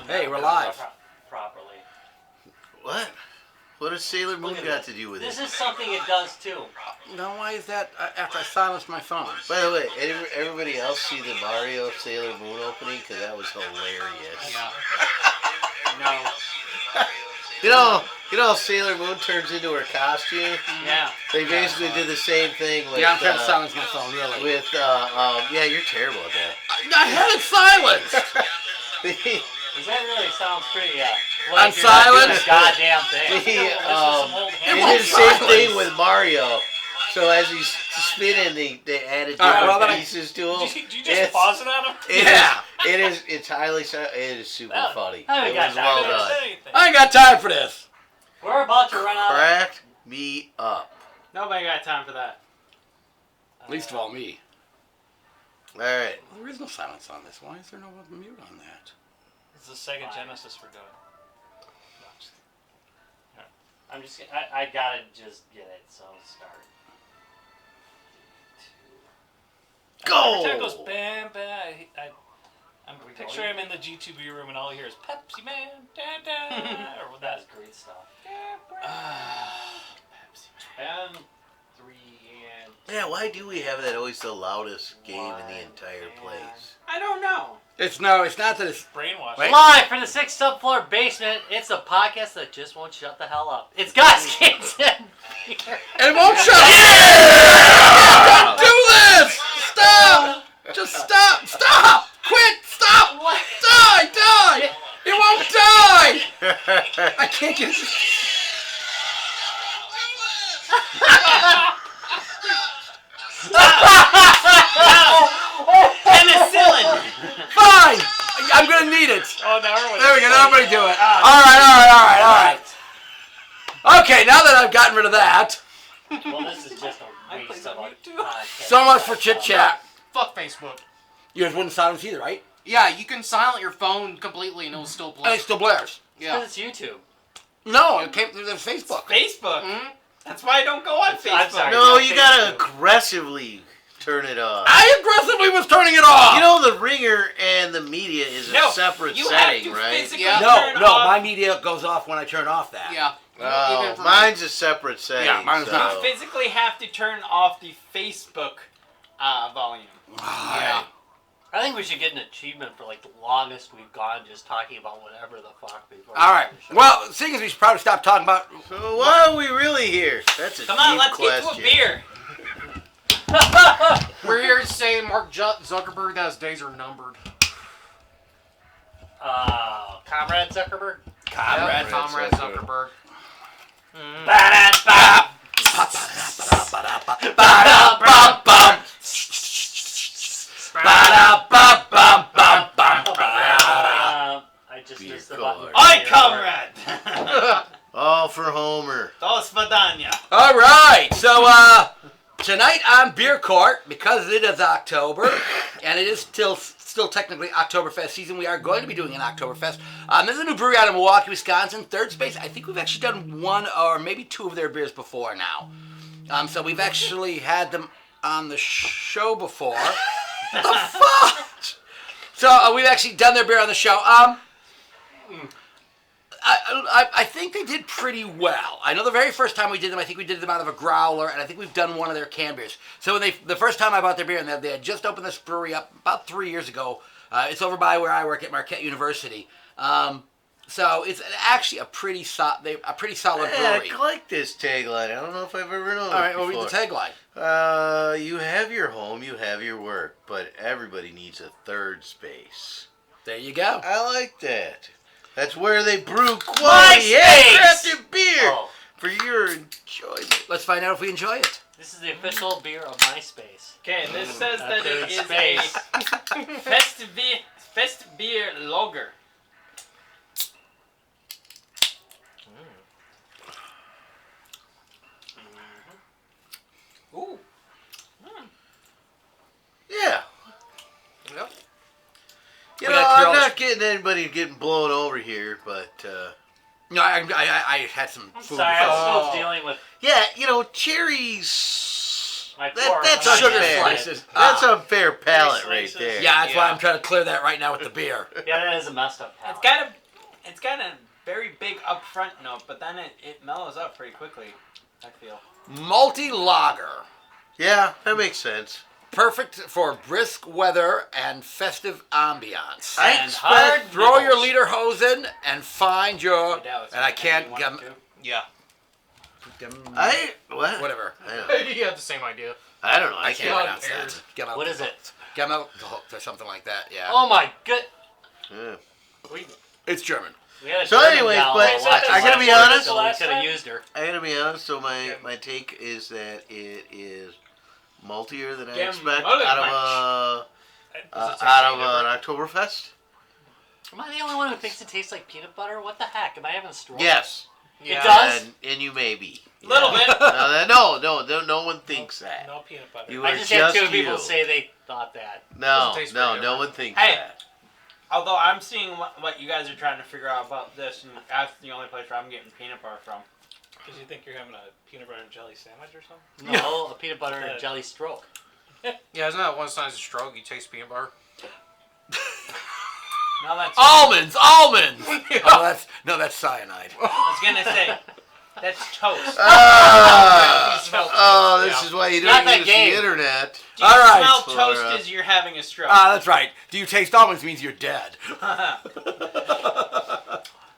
Hey, we're live. Properly. What? What does Sailor Moon got to do with This it? is something it does too. Now, why is that after I silenced my phone? By the way, everybody else see the Mario Sailor Moon opening? Because that was hilarious. Yeah. No. You know, Sailor Moon turns into her costume. Yeah. They basically did the same thing with. Yeah, I'm trying to silence my phone, really. With yeah, you're terrible at that. I had it silenced. That really sounds pretty. Like I'm silenced. Goddamn thing. They did the same thing with Mario. So as he's spinning, they added different pieces to him. Did you just pause it on him? It's highly. It is super funny. It I was well done. I ain't got time for this. We're about to run out. Cracked me up. Nobody got time for that. Least of all me. All right. Well, there is no silence on this. Why is there no mute on that? It's the Sega Genesis we're doing. I'm just. I gotta just get it. So start. Go! Every time it goes bam bam. I'm picturing him in the G2B room and all I hear is Pepsi Man. Da, da. Or That is great stuff. Pepsi Man. And 3 and. Yeah, why do we have that always the loudest game in the entire place? I don't know. It's not that it's Brainwash. Wait. Live from the 6th subfloor basement. It's a podcast that just won't shut the hell up. It's God's Kids and Beer. and it won't shut up. Don't do this! Stop! Just stop! Stop! Quit! Stop! What? Die! It won't die! I can't get it. Penicillin! Fine! I'm gonna need it. Oh, now everyone's There we go, now everybody do it. All right. Okay, now that I've gotten rid of that, Well, this is just a waste of time. so much for chit chat. Fuck Facebook. You guys wouldn't silence either, right? Yeah, you can silence your phone completely and it'll still And play. it still blares. Yeah. It's YouTube. No, it came through the Facebook. Facebook. Mhm. That's why I don't go on Facebook. I'm sorry. No, you gotta aggressively turn it off. I aggressively was turning it off. You know the ringer and the media is No, a separate you setting, have to right? physically Yeah. turn No, off. my media goes off when I turn off that. Yeah. Oh, Even for me. mine's a separate setting. Yeah, mine's so. not. You physically have to turn off the Facebook volume. Yeah. I think we should get an achievement for like the longest we've gone just talking about whatever the fuck we've All right. Well, seeing as we should probably stop talking about. So why are we really here? That's a Come on, deep let's question. get to a beer. We're here to say Mark Zuckerberg that his days are numbered. Comrade Zuckerberg. Comrade Zuckerberg. Zuckerberg. Ba-da-ba. I just missed the button. Oi, comrade! All for Homer. Dos Vadanya. All right. So tonight on Beer Court, because it is October and it is still technically Oktoberfest season, we are going to be doing an Oktoberfest. This is a new brewery out of Milwaukee, Wisconsin, Third Space. I think we've actually done one or maybe two of their beers before now. So we've actually had them on the show before. The fuck? So we've actually done their beer on the show. I think they did pretty well. I know the very first time we did them, I think we did them out of a growler, and I think we've done one of their canned beers. So when the first time I bought their beer, and they had just opened this brewery up about 3 years ago. It's over by where I work at Marquette University. So it's actually a pretty solid brewery. I like this tagline. I don't know if I've ever known All right, it well, read before. the tagline. You have your home, you have your work, but everybody needs a third space. There you go. I like that. That's where they brew My quality space! handcrafted beer Oh, for your enjoyment. Let's find out if we enjoy it. this is the official beer of MySpace. Okay, this says that it is Space. a fest beer lager. Ooh. Yeah. Yep. You We know, got I'm grills. not getting anybody getting blown over here, but No, I had some I'm food sorry, I before. was still dealing with. yeah, you know, cherries That's Sugar unfair. slices. That's unfair palate right slices. there. Yeah, that's why I'm trying to clear that right now with the beer. Yeah, that is a messed up palate. It's got a very big upfront note, but then it mellows up pretty quickly, I feel. Malty lager. Yeah, that makes sense. Perfect for brisk weather and festive ambiance. I And expect hard Throw your nipples. lederhosen and find your... Hey, Dallas, And I you can't... want Gem, to? Yeah. What? whatever. I don't, You have the same idea. I don't know. I can't God, pronounce bears. that. Gem What is it? Gem out the hook or something like that, yeah. Oh my good. Yeah. It's German. We had a So German anyways, gal but that watched I gotta us be last honest. night, so we could have used her. I gotta be honest. So my take is that it is maltier than I expect out of an Oktoberfest. Am I the only one who thinks it tastes like peanut butter? What the heck? Am I having a stroke? Yes. It does? And you may be. Little bit. No one thinks that. No peanut butter. You I are just had two just people you. say they thought that. No, Doesn't taste very no different. one thinks Hey. that. Although I'm seeing what you guys are trying to figure out about this, and that's the only place where I'm getting peanut butter from. Because you think you're having a peanut butter and jelly sandwich or something? No, a peanut butter and jelly stroke. Yeah, isn't that one size a stroke? You taste peanut butter. Now that's. Almonds! Oh, that's cyanide. I was gonna say, that's toast. This is why you Not don't that use game. the internet. Do you All right. smell For, toast as you're having a stroke? That's right. Do you taste almonds means you're dead.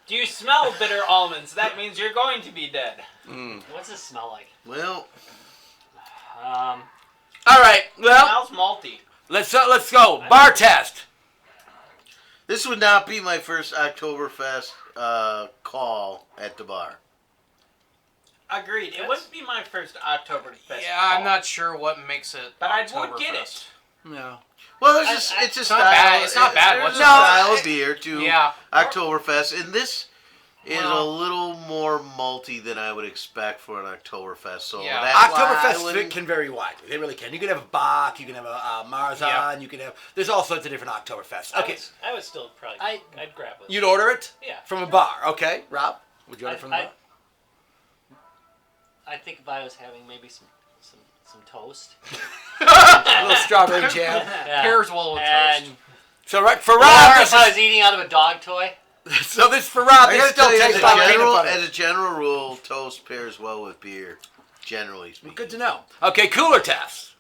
Do you smell bitter almonds? That means you're going to be dead. What's it smell like? Well, All right. Well, Smells malty. let's go. Bar test. this would not be my first Oktoberfest call at the bar. Agreed. It wouldn't be my first Oktoberfest. Yeah, call, I'm not sure what makes it. But I would get Oktoberfest. it. No. Well, it's a It's style. not bad. It's not bad. There's What's a the- style of beer to Yeah. Oktoberfest, and this is a Well- little more malty than I would expect for an Oktoberfest. So Yeah. that's why I Oktoberfest wouldn't- can vary widely. They really can. You can have a Bach, you can have a Marzahn, Yeah. you can have... There's all sorts of different Oktoberfests. Okay. I would still probably. I'd grab it. You'd order it? Yeah. From a bar. Okay. Rob, would you order from the bar? I think if I was having maybe some toast. A little strawberry jam. Yeah. Pairs well with and toast. So right for or Rob, if I was eating out of a dog toy. so this for Rob, I this gotta still tell you, tastes like peanut butter. as a general rule, toast pairs well with beer, generally speaking. Good to know. Okay, cooler test.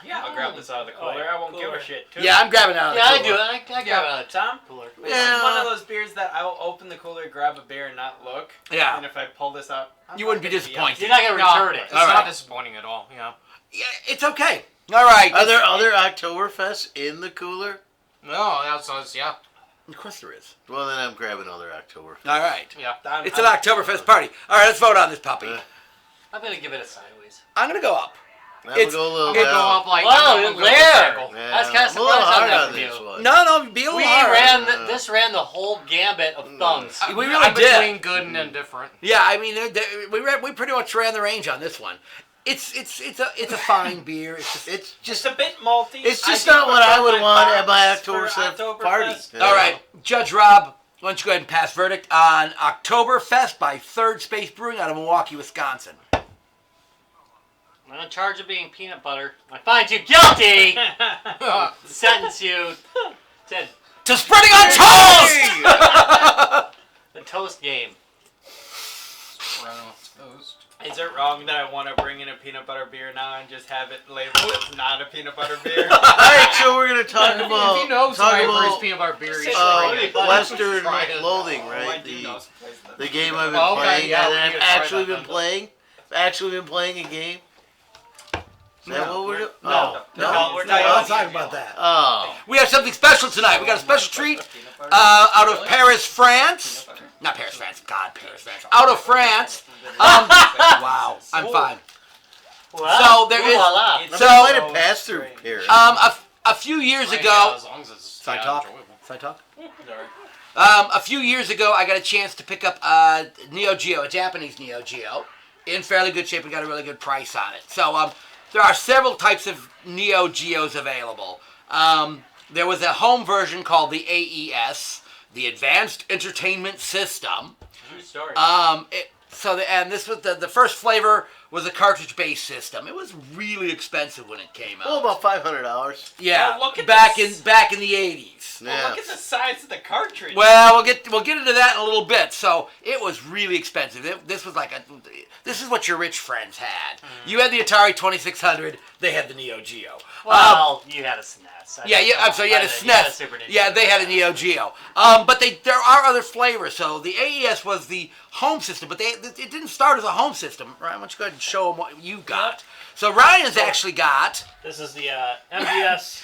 Yeah, I'll grab this out of the cooler. I won't give a shit. Too. Yeah, I'm grabbing out of the Yeah, I cooler. do it. I grab it out of the Tom? cooler. This Yeah. is one of those beers that I will open the cooler, grab a beer, and not look. Yeah. And if I pull this out, I'm You wouldn't not be gonna disappointed. You're not gonna No, return it. It's All not right. disappointing at all. Yeah. Yeah, it's okay. All right. Are there other Oktoberfests in the cooler? No, that's yeah. Of course there is. Well, then I'm grabbing other Oktoberfest. All right. Yeah. It's an Oktoberfest party. All right, let's vote on this puppy. I'm gonna give it a sideways. I'm going to go up. That would It's- go a little I'm gonna go down. up like. Wow, I'm gonna go Lair. triangle. Yeah, I was kinda I'm a little surprised on hard that on from this you. one. No, be a little We hard. this ran the whole gambit of thumbs. We really I'm did. between good and indifferent. Yeah, I mean, we pretty much ran the range on this one. It's a fine beer. It's Just a bit malty. It's just I do not what I prefer would want at my box for Oktoberfest party. Oktoberfest. All right, Judge Rob, why don't you go ahead and pass verdict on Oktoberfest by Third Space Brewing out of Milwaukee, Wisconsin. I'm in charge of being peanut butter. I find you guilty. Sentence you To spreading on toast! the toast game. Toast. Is it wrong that I want to bring in a peanut butter beer now and just have it labeled as not a peanut butter beer? All right, so we're gonna talk about If you know talk somebody brews about peanut butter beer, you should uh, try it. Western Try it. Loathing, I right? do know some places that The do game that. I've been Oh, okay, playing, yeah, and we I've need to try actually that been then. playing. Actually been playing a game. Is that what we're doing? No. No. No, we're No, talking let's talk about that. Oh. We have something special tonight. We got a special treat out of Paris, France. Not Paris, France. God, Paris, France. Out of France. Wow, I'm fine. Well, So there ooh is- la la. I So- might have passed through here. A few years Yeah, ago. as long as it's Side yeah, talk. enjoyable. Side talk. Sorry. A few years ago, I got a chance to pick up a NEOGEO, a Japanese NEOGEO, in fairly good shape and got a really good price on it. So there are several types of NEOGEOs available. There was a home version called the AES, the Advanced Entertainment System. True story. and this was the first flavor was a cartridge-based system. It was really expensive when it came out. Oh, about $500. Yeah, Well, look at back this. in the 80s. Well, look at the size of the cartridge. Well, we'll get into that in a little bit. So it was really expensive. This was this is what your rich friends had. You had the Atari 2600. They had the Neo Geo. Well, you had a SNES. I'm sorry, you had a SNES. Super Nintendo. Yeah, they had a Neo Geo. But there are other flavors. So the AES was the home system, but it didn't start as a home system. Ryan, why don't you go ahead and show them what you got? So Ryan's actually got. This is the MVS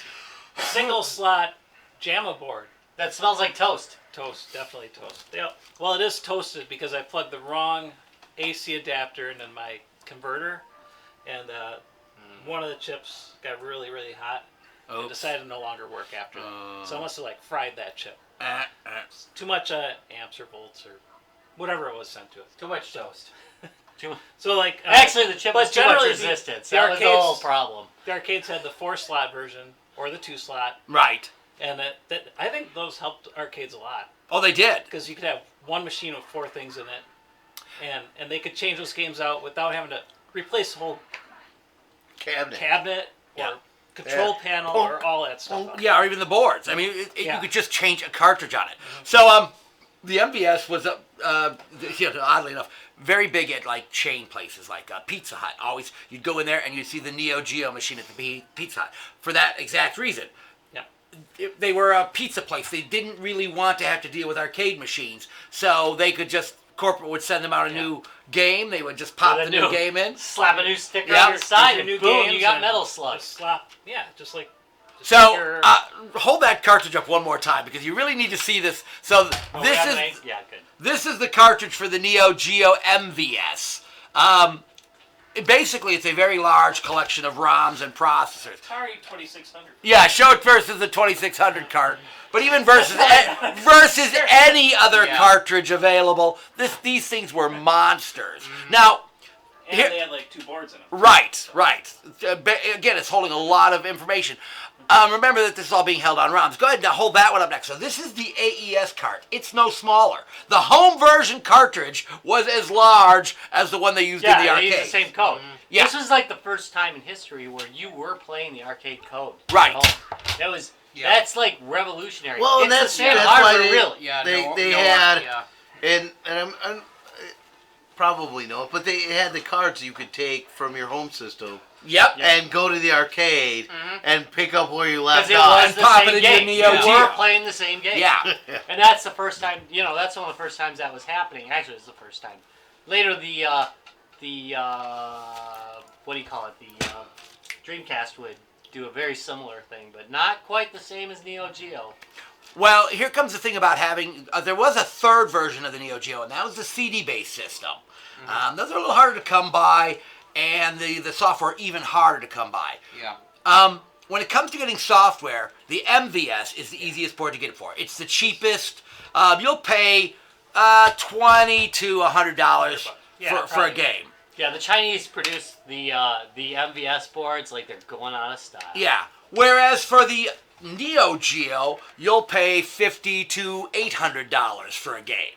single slot JAMA board. That smells like toast. Toast, definitely toast. Yep. Well, it is toasted because I plugged the wrong AC adapter into my converter, and one of the chips got really, really hot. And decided to no longer work after that. So I must have fried that chip. Too much amps or volts or whatever it was sent to it. Too much toast. So actually, the chip was too much generally resistance. The That was the whole arcades- problem. The arcades had the 4-slot version or the 2-slot, Right. and that I think those helped arcades a lot Oh, they did. because you could have one machine with 4 things in it, and they could change those games out without having to replace the whole cabinet or control panel or all that stuff. Yeah, or even the boards. I mean, Yeah. you could just change a cartridge on it. So, the MVS was, oddly enough, very big at chain places like Pizza Hut. Always, you'd go in there and you'd see the Neo Geo machine at the Pizza Hut for that exact reason. Yeah. They were a pizza place. They didn't really want to have to deal with arcade machines, so they could just. Corporate would send them out a new game. They would just pop the new game in. Slap a new sticker Yep. on your side, New and boom, games you got and Metal Slug. Just like. the So, sticker. hold that cartridge up one more time because you really need to see this. So, this is the cartridge for the Neo Geo MVS. Basically, it's a very large collection of ROMs and processors. Atari 2600. Yeah, show it versus the 2600 cart. But even versus any other cartridge available, these things were monsters. Now, And they had 2 boards in them. Right. Again, it's holding a lot of information. Remember that this is all being held on ROMs. Go ahead and hold that one up next. So this is the AES cart. It's no smaller. The home version cartridge was as large as the one they used in the arcade. Yeah, they used the same code. Yeah. This was the first time in history where you were playing the arcade code. Right. That was... Yeah. That's revolutionary. Well, it's and that's the same why hardware, really. Yeah, they had, and I'm probably know it, but they had the cards you could take from your home system. Yep. And go to the arcade and pick up where you left Because off. it was the same game. You Geo. were playing the same game. Yeah. And that's the first time, that's one of the first times that was happening. Actually, it was the first time. Later, the what do you call it? The Dreamcast would do a very similar thing, but not quite the same as Neo Geo. Well, here comes the thing about having... there was a third version of the Neo Geo, and that was the CD-based system. Those are a little harder to come by, and the software even harder to come by. Yeah. When it comes to getting software, the MVS is the easiest board to get it for. It's the cheapest. You'll pay $20 to $100 for a game. Yeah, the Chinese produce the MVS boards like they're going out of style. Yeah. Whereas for the Neo Geo, you'll pay $50 to $800 for a game.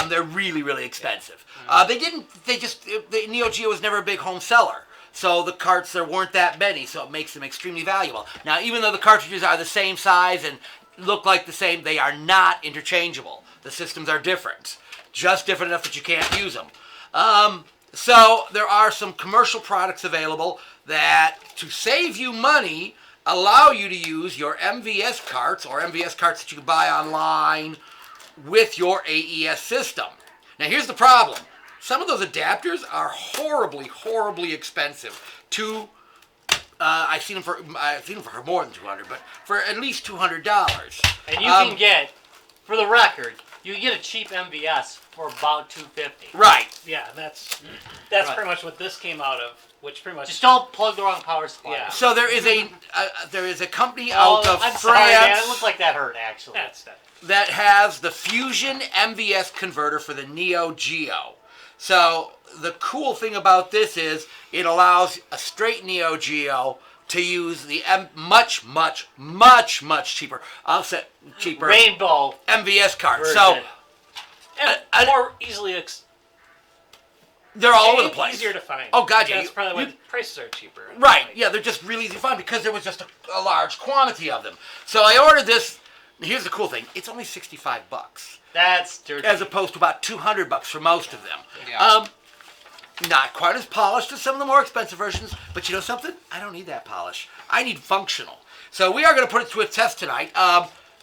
They're really, really expensive. The Neo Geo was never a big home seller. So the carts, there weren't that many, so it makes them extremely valuable. Now, even though the cartridges are the same size and look like the same, they are not interchangeable. The systems are different. Just different enough that you can't use them. So there are some commercial products available that, to save you money, allow you to use your MVS carts or MVS carts that you can buy online with your AES system. Now here's the problem. Some of those adapters are horribly, horribly expensive. I've seen them for more than $200, but for at least $200. And you can get, for the record, you can get a cheap MVS for about $250. Right. Yeah, that's Right. pretty much what this came out of. Which pretty much Just don't plug the wrong power supply. Yeah. So there is a company out of I'm France sorry, man. It looked like that hurt, actually. that's that. that has the Fusion MVS converter for the Neo Geo. So the cool thing about this is it allows a straight Neo Geo to use the much cheaper, I'll say cheaper Rainbow MVS card. version. So And I- more easily They're all over the place. Easier to find. Oh, God, yeah. That's probably why the prices are cheaper. Right, yeah, they're just really easy to find because there was just a large quantity of them. So I ordered this. Here's the cool thing. It's only $65. That's dirty. As opposed to about $200 for most of them. Yeah. Not quite as polished as some of the more expensive versions, but you know something? I don't need that polish. I need functional. So we are going to put it to a test tonight.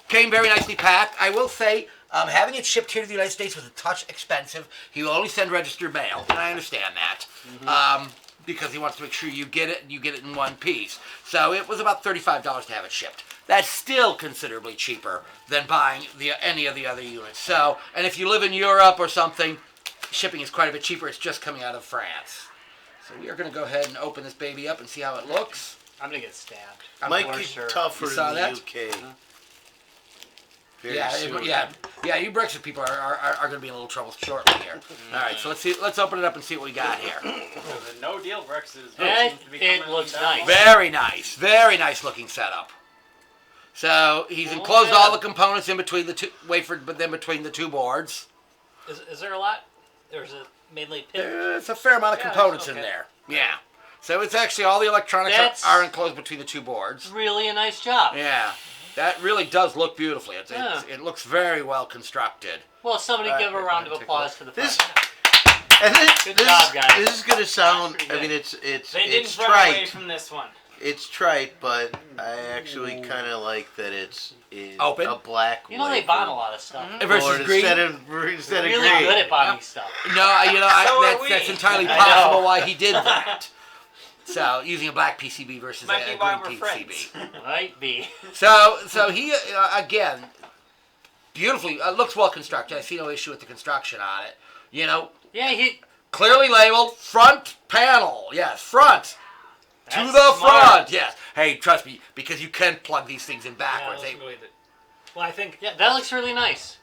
Came very nicely packed. I will say, having it shipped here to the United States was a touch expensive. He will only send registered mail, and I understand that. Because he wants to make sure you get it, and you get it in one piece. So it was about $35 to have it shipped. That's still considerably cheaper than buying any of the other units. So, and if you live in Europe or something, shipping is quite a bit cheaper. It's just coming out of France. So we are going to go ahead and open this baby up and see how it looks. I'm going to get stabbed. Might for be sure. tougher You in saw the that? UK. Very Yeah, soon. yeah. You Brexit people are going to be in a little trouble shortly here. All right, so let's open it up and see what we got here. The no deal Brexit is And seems to be it coming looks down. nice. Very nice looking setup. So he's enclosed all the components in between the two but then between the two boards. Is there a lot? Or is it mainly pin? There's a fair amount of Yeah, components in okay. there. Yeah. So it's actually all the electronics That's- are enclosed between the two boards. Really a nice job. Yeah. That really does look beautifully. Yeah. It looks very well constructed. Well, somebody give a round of take a applause look. for the This- front. And Good job, guys. This is gonna sound. Pretty I good. mean, it's They it's didn't run away trite. from this one. It's trite, but I actually kind of like that it's in Open? a black. You know they wafer bond a lot of stuff. Versus board green. instead of Really green. good at bonding stuff. No, So are we. that's entirely I possible know. why he did that. So using a black PCB versus Might be a why green we're PCB. friends. Might be. So he again, beautifully looks well constructed. I see no issue with the construction on it. You know, Yeah, clearly labeled front panel. Yes, front. To That's the smart. front, yes. Hey, trust me, because you can plug these things in backwards. Yeah, well, I think Yeah, that looks really nice.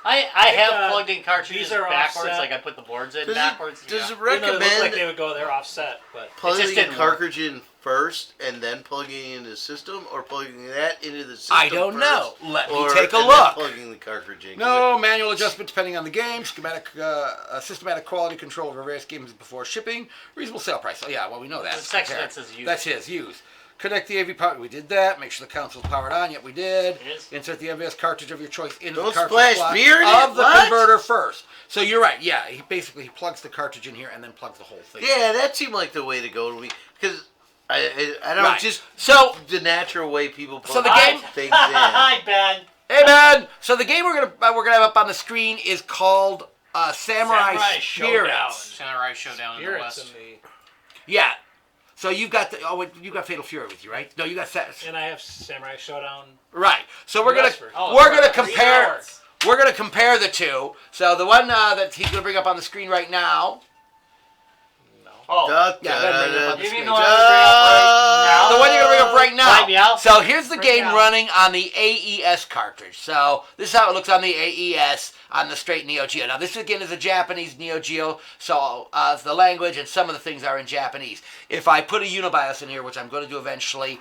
I think, have plugged in cartridges these are backwards, offset. like I put the boards in Does backwards. it yeah. does it even though it recommend looked like they would go there offset, but plugging just the didn't work. cartridge in first and then plugging it into the system, or plugging that into the system? I don't know. first, Let me or- take a and then look. Plugging the cartridge in. 'Cause No manual adjustment depending on the game. Systematic quality control over various games before shipping. Reasonable sale price. Oh yeah, well we know that. The section Okay. that says use. That's his use. Connect the AV power. We did that. Make sure the console's powered on. Yep, we did. It is. Insert the MVS cartridge of your choice into Don't the cartridge splash slot beer in of it? the What? converter first. So you're right. Yeah, he plugs the cartridge in here and then plugs the whole thing. Yeah, that seemed like the way to go to me, because I don't Right. just So the natural way people plug So the game- things in. Hi, Ben. hey man. So the game we're gonna have up on the screen is called Samurai Samurai Showdown. Spirits. Samurai Showdown in the spirits West. in the Yeah. So you've got you got Fatal Fury with you, right? No, you got and I have Samurai Showdown. right. So we're gonna US version. Oh, we're gonna 3 compare hours. we're gonna compare the two. So the one that he's gonna bring up on the screen right now. No. Oh, Yeah, that'd bring it up on the You screen. mean the one I'm gonna bring up right now? The one you're gonna bring up right now. Right now? So here's the Right game now. running on the AES cartridge. So this is how it looks on the AES on the straight NEOGEO. Now this again is a Japanese NEOGEO, so the language and some of the things are in Japanese. If I put a Unibios in here, which I'm going to do eventually,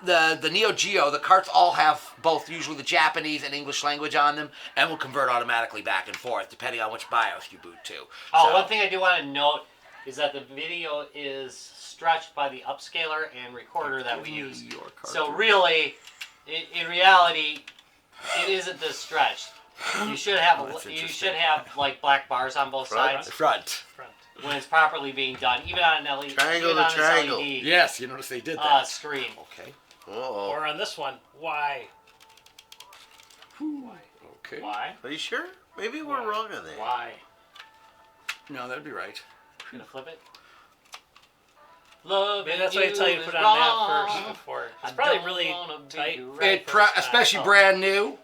the NEOGEO, the carts all have both usually the Japanese and English language on them, and will convert automatically back and forth depending on which BIOS you boot to. Oh, So- one thing I do want to note is that the video is stretched by the upscaler and recorder that we use. So really, in reality, it isn't this stretched. You should have that's you interesting. should have like black bars on both sides Front. Front. when it's properly being done, even on an LED, Triangle even to on this triangle. LED Yes, you notice they did that. screen. Okay. Uh-oh. Or on this one, why? Okay. why? Are you sure? Maybe we're wrong on that. Why? No, that'd be right. Gonna flip it. Love Maybe that's why I you tell you to is put on wrong. that first before. I It's probably don't really wanna be tight. your It first time. especially brand new.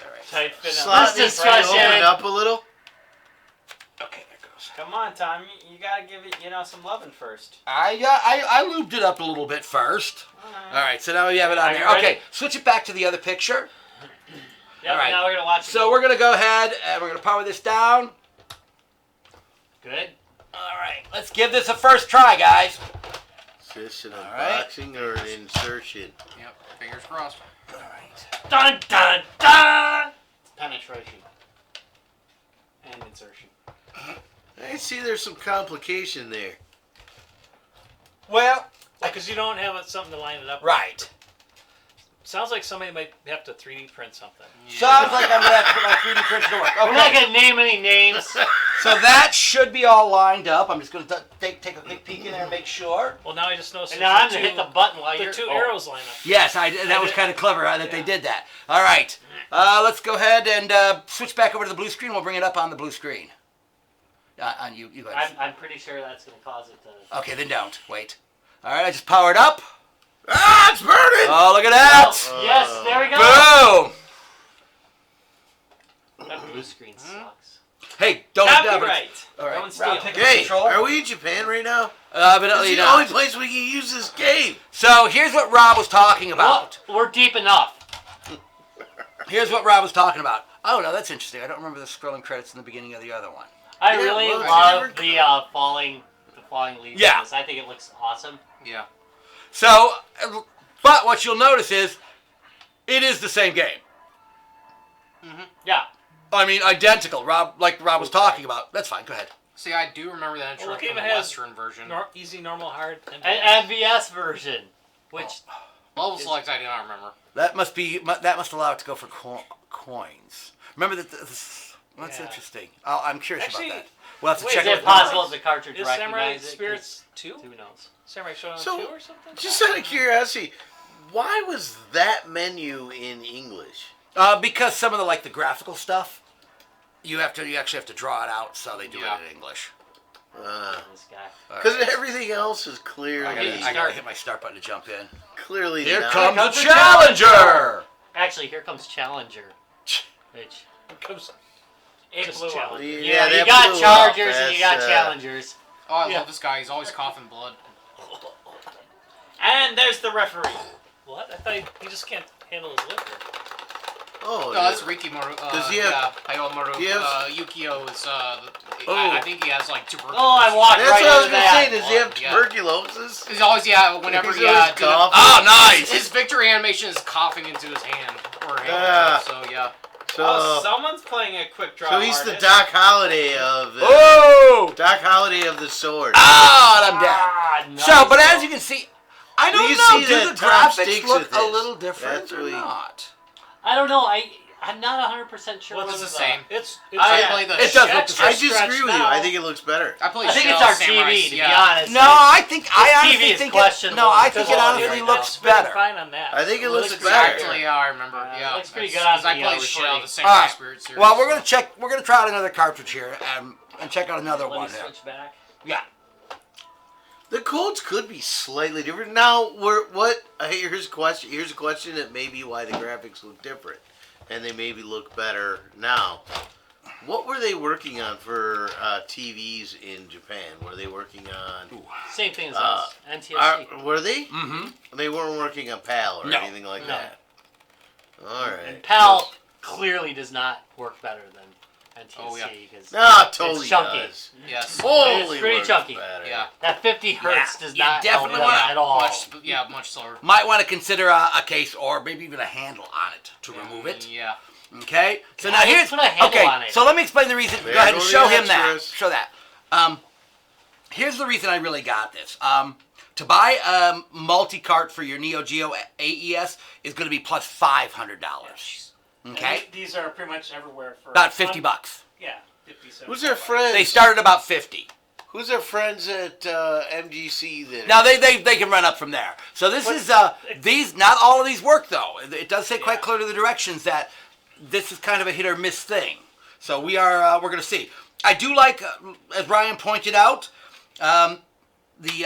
All right. Tight fit. Slot This needs to discussion. open up a little. Okay, there goes. Come on, Tom. You gotta give it, some loving first. I lubed it up a little bit first. All right, so now we have it on Are you there. ready? Okay, switch it back to the other picture. Yep, All right. now we're gonna watch. So we're gonna go ahead and we're gonna power this down. Good. All right, let's give this a first try, guys. Is this an right. unboxing or an insertion? Yep, fingers crossed. All right. Dun dun dun. see there's some complication there. Well, Because you don't have something to line it up. right. Sounds like somebody might have to 3D print something. Sounds like I'm going to have to put my 3D printer to work. We're not Okay. gonna name any names. So that should be all lined up. I'm just going to take a quick peek in there and make sure. Well, now I just noticed And now I'm gonna the hit the button while the you're. two oh. arrows line up. Yes, that was kind of clever that they did that. All right. Let's go ahead and switch back over to the blue screen. We'll bring it up on the blue screen. On you go ahead. I'm pretty sure that's gonna cause it to. Okay, then don't. Wait. All right, I just powered up. Ah, it's burning! Oh, look at that. Yes, there we go. Boom. That blue screen sucks. Hey, don't look down. Copyright. All right. No one steal. Hey, are we in Japan right now? Evidently It's the not. only place we can use this game. So here's what Rob was talking about. Well, we're deep enough. Here's what Rob was talking about. Oh, no, that's interesting. I don't remember the scrolling credits in the beginning of the other one. I Yeah, really well, love it's the falling leaves. Yeah. in this. I think it looks awesome. Yeah. So, but what you'll notice is, it is the same game. Yeah. I mean, identical. Like Rob was talking about. That's fine. Go ahead. See, I do remember that intro Well, look, from the even has Western version. Easy, normal, hard. And An MVS version, which Level select, I do not remember. That must allow it to go for coins. Remember that. That's Yeah. interesting. I'm curious Actually, about that. We'll have to wait, check is it it out. possible the cartridge is Samurai recognize it? 'Cause Spirits 2? Who knows? Samurai Shodown So, 2 or something? Just out of curiosity, why was that menu in English? Because some of the graphical stuff, you actually have to draw it out, so they do Yeah. it in English. This guy. Because everything else is I clearly, gotta hit my start button to jump in. clearly Here not. comes comes the the challenger. Actually, here comes Challenger. Which, It comes It just blew up. Challenger. yeah, you that got blew Chargers up. and you got That's, Challengers. Oh, I Yeah. love this guy. He's always coughing blood. And there's the referee. What? I thought he just can't handle his liquor. Oh, No, that's Riki Maru. Does he have- Hayomaru. do you have- Yukio is. Oh. I think he has tuberculosis. Oh, I walked That's right what I was over gonna that. say. Does he have Yeah. tuberculosis? He's always whenever He's always did coughing. Oh, nice. his victory animation is coughing into his hand or Ah. handkerchief. So yeah. Oh, So, someone's playing a quick draw. so he's the artist. Doc Holliday of the Oh! Doc Holliday of the sword. Ah, and I'm dead. Ah, nice. So, but as you can see, I don't You know. can see Do that the Tom graphics sticks look with a this. little different That's or really- not? I don't know. I'm not 100% sure. Well, what it's the was same. It's I yeah. play the. It does look extra the I same. disagree stretch with you. now. I think it looks better. I play I think it's Shell our Samurai, TV, to be yeah. honest. No, I think I The honestly TV is think questionable No, I because think it of honestly right looks now. better. Fine on that. I think it Well, looks that's better. exactly how I remember. Yeah, looks pretty That's- good on 'cause I the, play recording. Shell, the All Samurai right. Spirit series. Well, we're so- gonna try out another cartridge here and check out another Let one me here. switch back. Yeah. The codes could be slightly different. Now, here's a question. Here's a question that may be why the graphics look different, and they maybe look better now. What were they working on for TVs in Japan? Were they working on? Same thing as us. NTSC. Were they? Mm-hmm. They weren't working on PAL or No. anything like No. that. All right. And PAL clearly does not work better than NTSC Oh, yeah. because No, it totally it's chunky. does. Yes. Totally pretty works chunky. better. Yeah. That 50 hertz does you not definitely help wanna- at all. Much slower. Might want to consider a case or maybe even a handle on it to remove it. Yeah. Okay. So Yeah, now let's here's put a handle on it. So let me explain the reason. There Go ahead and go show the him that. extras. Show that. Here's the reason I really got this. To buy a multi-cart for your NEOGEO AES is going to be plus $500. Okay. And these are pretty much everywhere for About $50. Yeah, 50 Who's their friends? They started about 50. Who's their friends at MGC then? Now they can run up from there. So this is these. Not all of these work though. It does say quite Yeah. clear to the directions that this is kind of a hit or miss thing. So we're going to see. I do like, as Ryan pointed out, the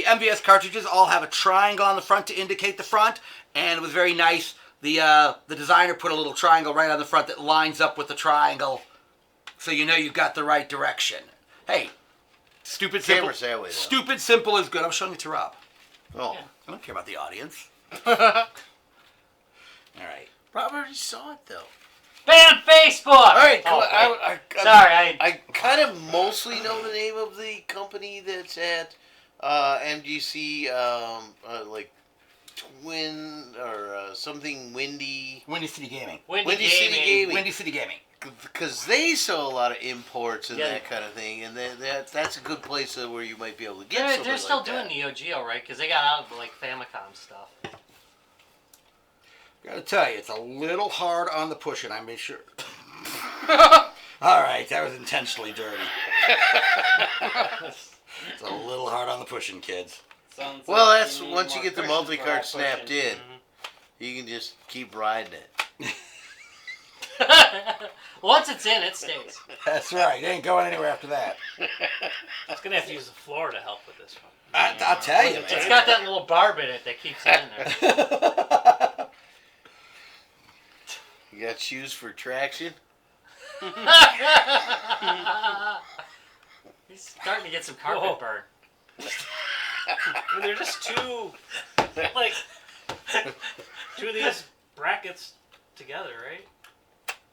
MVS cartridges all have a triangle on the front to indicate the front, and it was very nice. The designer put a little triangle right on the front that lines up with the triangle, so you know you've got the right direction. Hey, stupid simple. Camera's that way, though. Stupid simple is good. I'm showing it to Rob. Oh, Yeah. I don't care about the audience. all right. Rob already saw it though. Ban Facebook! All right, come Oh, on. wait. I Sorry, I kind of mostly know the name of the company that's at MGC, like Twin or something Windy. Windy City Gaming. Windy City Gaming. Windy City Gaming. Because they sell a lot of imports and Yeah. that kind of thing, and that's a good place where you might be able to get They're something still like doing that. NEOGEO, right? Because they got out of like Famicom stuff. Gotta tell you, it's a little hard on the pushing, I made sure. All right, that was intentionally dirty. It's a little hard on the pushing, kids. Sounds Well, like that's need once you more get the cushion for multi-cart that snapped cushion. in, you can just keep riding it. Once it's in, it stays. That's right. It ain't going anywhere after that. I was gonna have to use the floor to help with this one. I'll tell you, It's man. got that little barb in it that keeps it in there. You got shoes for traction? He's starting to get some carpet Whoa. burn. I mean, they're just two, like, two of these brackets together, right?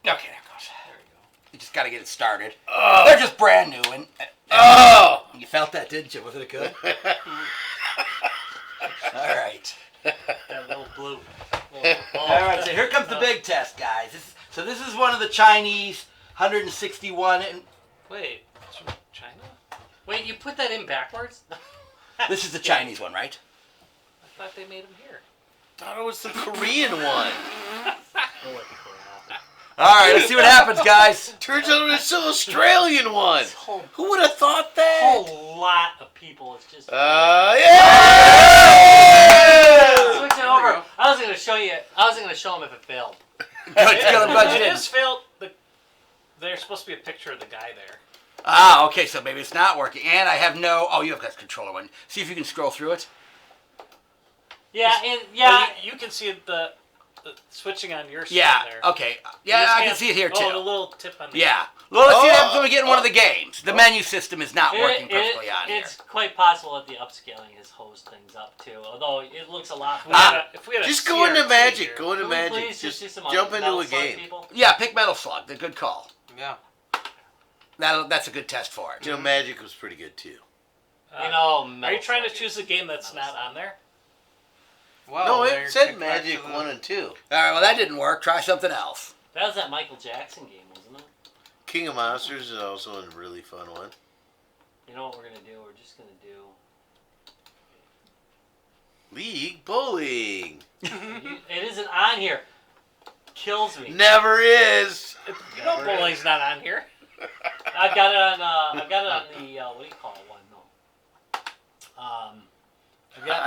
Okay, there it goes. There we go. You just gotta get it started. Oh! They're just brand new, and Oh! you felt that, didn't you? Wasn't it good? All right. That little blue. All right. So here comes the big test, guys. This is one of the Chinese 161, and Wait, it's from China? Wait, you put that in backwards? this is the Chinese one, right? I thought they made them here. Thought it was the Korean one. All right. Let's see what happens, guys. Turns out it's the Australian one. This whole Who would have thought that? lot of people is just. Yeah! Switch it over. I was gonna show him if it failed. Good. I'm glad you It did. is failed. There's supposed to be a picture of the guy there. Ah, okay. So maybe it's not working, and I have no. Oh, you have got the controller one. See if you can scroll through it. Yeah, and Well, you can see the switching on your screen Yeah. there. Okay. You Yeah, just I can can't- see it here too. Oh, the little tip on the Yeah. Well, let's see what Oh, happens when we get in one of the games. The menu system is not working perfectly on here. It's quite possible that the upscaling has hosed things up too. Although it looks a lot. If we had a Just go into CRT Magic. here. Go into Can we Magic. please Just do some jump into Metal a Slug game. people? Yeah, pick Metal Slug. The good call. Yeah. That's a good test for it. You know, Magic was pretty good too. You know, Are Metal you trying to Slug choose is- a game that's Metal not Slug. on there? Well, No, they're it said kicked back Magic to the- 1 and 2. All right. Well, that didn't work. Try something else. That was that Michael Jackson game, wasn't it? King of Monsters is also a really fun one. You know what we're gonna do? We're just gonna do. League Bowling. It isn't on here. Kills me. Never is. You know bowling's not on here. I've got it on. I've got it on the. What do you call it? One no. On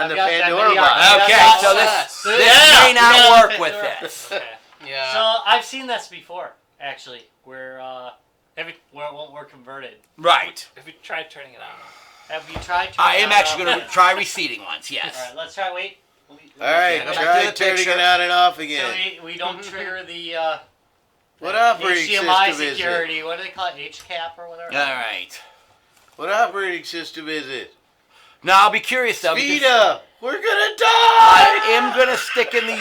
the Pandora box. Okay, so this may not work with this. Okay. Yeah. So I've seen this before, actually, where it won't work converted. Right. If you tried turning it on. Have you tried? I am turning actually it going on? to try reseating once. Yes. All right, let's try. Wait. All right, go back to try the turning picture. it on and off So again. we don't trigger the What operating HDMI system is it? security. What do they call it? HCAP or whatever. All right. What operating system is it? Now I'll be curious though. Speed because up! We're gonna die! I am going to stick in the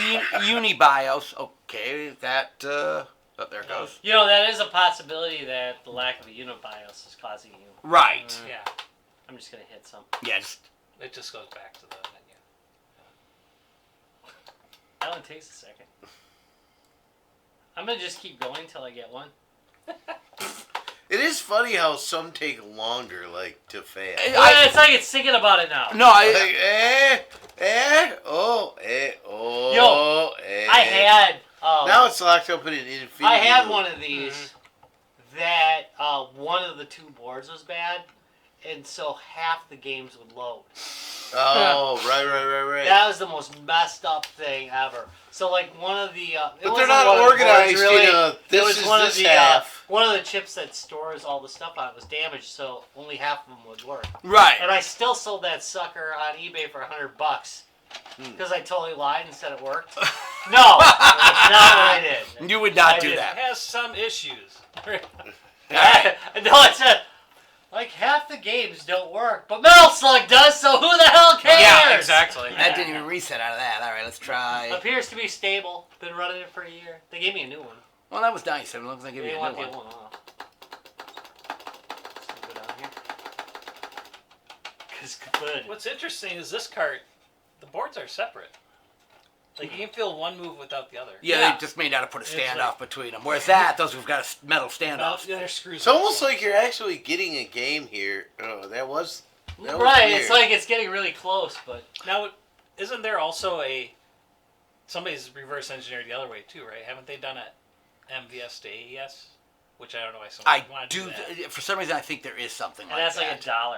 Unibios. Okay, that. Oh, there it goes. You know, that is a possibility that the lack of a Unibios is causing you. Right. Yeah. I'm just gonna hit some. Yeah. Just, It just goes back to the menu. That one takes a second. I'm gonna just keep going till I get one. It is funny how some take longer, like, to fail. Well, it's like it's thinking about it now. no, I. Like, oh. Yo, I had. Now it's locked up in an infinity. I had loop. one of these that one of the two boards was bad, and so half the games would load. Oh, right. That was the most messed up thing ever. So like one of the But they're not organized It was one of this the half. one of the chips that stores all the stuff on it was damaged, so only half of them would work. Right. And I still sold that sucker on eBay for $100 because I totally lied and said it worked. No, that's not what I did. You would not I do did. It that. has some issues. No, I said like half the games don't work, but Metal Slug does. So who the hell cares? Yeah, exactly. That didn't even reset out of that. All right, let's try. Appears to be stable. Been running it for a year. They gave me a new one. Well, that was nice. It looks like They give you didn't a want new the one. old one. Let's go down here. 'Cause good. What's interesting is this cart, the boards are separate. Like you can feel one move without the other. Yeah, they just may not have put a standoff between them. Whereas those who've got a metal standoff. Yeah, there's screws. It's almost like you're actually getting a game here. Oh, that was right. weird. It's like it's getting really close, but Now, isn't there also somebody's reverse engineered the other way too, right? Haven't they done a MVS to AES? Which I don't know why someone wanted to do that. For some reason, I think there is something and like that's that. like $1.